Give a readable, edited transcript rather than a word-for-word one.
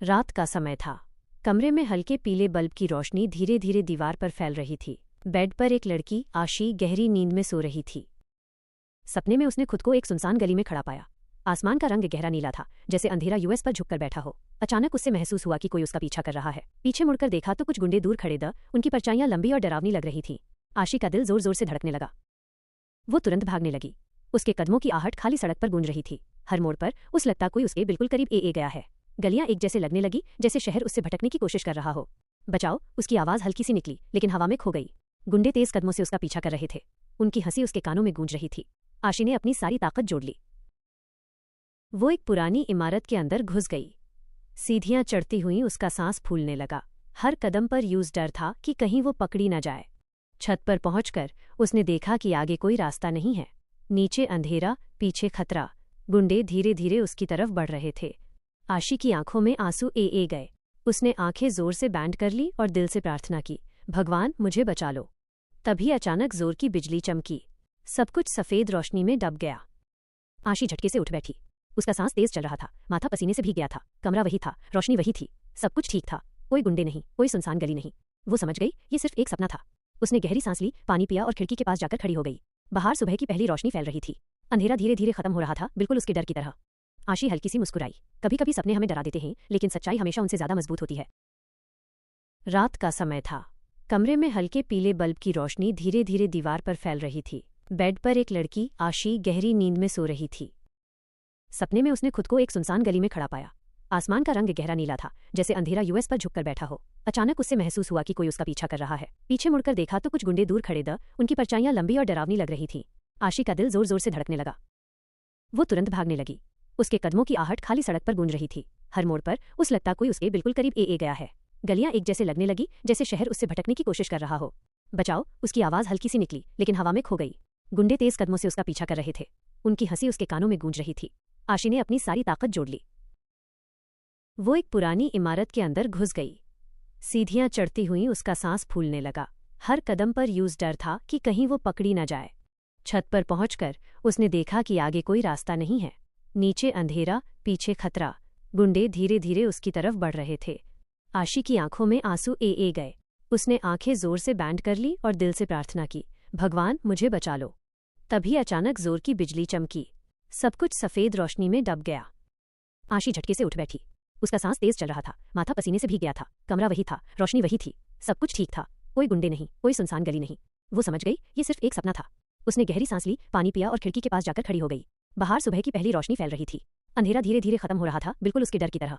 रात का समय था। कमरे में हल्के पीले बल्ब की रोशनी धीरे धीरे दीवार पर फैल रही थी। बेड पर एक लड़की आशी गहरी नींद में सो रही थी। सपने में उसने खुद को एक सुनसान गली में खड़ा पाया। आसमान का रंग गहरा नीला था, जैसे अंधेरा यूएस पर झुककर बैठा हो। अचानक उससे महसूस हुआ कि कोई उसका पीछा कर रहा है। पीछे मुड़कर देखा तो कुछ गुंडे दूर खड़े उनकी परछाइयां लंबी और डरावनी लग रही थीं। आशी का दिल जोर जोर से धड़कने लगा। वो तुरंत भागने लगी। उसके कदमों की आहट खाली सड़क पर गूंज रही थी। हर मोड़ पर उस लगता कोई उसके बिल्कुल करीब ए गया है। गलियां एक जैसे लगने लगी, जैसे शहर उससे भटकने की कोशिश कर रहा हो। बचाओ, उसकी आवाज हल्की सी निकली, लेकिन हवा में खो गई। गुंडे तेज कदमों से उसका पीछा कर रहे थे। उनकी हंसी उसके कानों में गूंज रही थी। आशी ने अपनी सारी ताकत जोड़ ली। वो एक पुरानी इमारत के अंदर घुस गई। सीढ़ियां चढ़ती हुई उसका सांस फूलने लगा। हर कदम पर यूं डर था कि कहीं वो पकड़ी न जाए। छत पर पहुंचकर उसने देखा कि आगे कोई रास्ता नहीं है। नीचे अंधेरा, पीछे खतरा। गुंडे धीरे धीरे उसकी तरफ बढ़ रहे थे। आशी की आंखों में आंसू ए गए। उसने आंखें जोर से बैंड कर ली और दिल से प्रार्थना की, भगवान मुझे बचा लो। तभी अचानक जोर की बिजली चमकी। सब कुछ सफेद रोशनी में डब गया। आशी झटके से उठ बैठी। उसका सांस तेज चल रहा था, माथा पसीने से भीग गया था। कमरा वही था, रोशनी वही थी, सब कुछ ठीक था। कोई गुंडे नहीं, कोई सुनसान गली नहीं। वो समझ गई ये सिर्फ एक सपना था। उसने गहरी सांस ली, पानी पिया और खिड़की के पास जाकर खड़ी हो गई। बाहर सुबह की पहली रोशनी फैल रही थी। अंधेरा धीरे धीरे खत्म हो रहा था, बिल्कुल उसके डर की तरह। आशी हल्की सी मुस्कुराई। कभी कभी सपने हमें डरा देते हैं, लेकिन सच्चाई हमेशा उनसे ज्यादा मजबूत होती है। रात का समय था। कमरे में हल्के पीले बल्ब की रोशनी धीरे धीरे दीवार पर फैल रही थी। बेड पर एक लड़की आशी गहरी नींद में सो रही थी। सपने में उसने खुद को एक सुनसान गली में खड़ा पाया। आसमान का रंग गहरा नीला था, जैसे अंधेरा यूएस पर झुककर बैठा हो। अचानक उससे महसूस हुआ कि कोई उसका पीछा कर रहा है। पीछे मुड़कर देखा तो कुछ गुंडे दूर खड़े उनकी परछाइयां लंबी और डरावनी लग रही थीं। आशी का दिल जोर जोर से धड़कने लगा। वो तुरंत भागने लगी। उसके कदमों की आहट खाली सड़क पर गूंज रही थी। हर मोड़ पर उस लगता कोई उसके बिल्कुल करीब ए गया है। गलियां एक जैसे लगने लगी, जैसे शहर उससे भटकने की कोशिश कर रहा हो। बचाओ, उसकी आवाज हल्की सी निकली, लेकिन हवा में खो गई। गुंडे तेज कदमों से उसका पीछा कर रहे थे। उनकी हंसी उसके कानों में गूंज रही थी। आशी ने अपनी सारी ताकत जोड़ ली। वो एक पुरानी इमारत के अंदर घुस गई। सीढ़ियां चढ़ती हुई उसका सांस फूलने लगा। हर कदम पर यूं डर था कि कहीं वो पकड़ी न जाए। छत पर पहुंचकर उसने देखा कि आगे कोई रास्ता नहीं है। नीचे अंधेरा, पीछे खतरा। गुंडे धीरे धीरे उसकी तरफ बढ़ रहे थे। आशी की आंखों में आंसू ए गए। उसने आंखें जोर से बैंड कर ली और दिल से प्रार्थना की, भगवान मुझे बचा लो। तभी अचानक जोर की बिजली चमकी। सब कुछ सफेद रोशनी में डब गया। आशी झटके से उठ बैठी। उसका सांस तेज चल रहा था, माथा पसीने से भीग गया था। कमरा वही था, रोशनी वही थी, सब कुछ ठीक था। कोई गुंडे नहीं, कोई सुनसान गली नहीं। वो समझ गई ये सिर्फ एक सपना था। उसने गहरी सांस ली, पानी पिया और खिड़की के पास जाकर खड़ी हो गई। बाहर सुबह की पहली रोशनी फैल रही थी। अंधेरा धीरे धीरे खत्म हो रहा था, बिल्कुल उसके डर की तरह।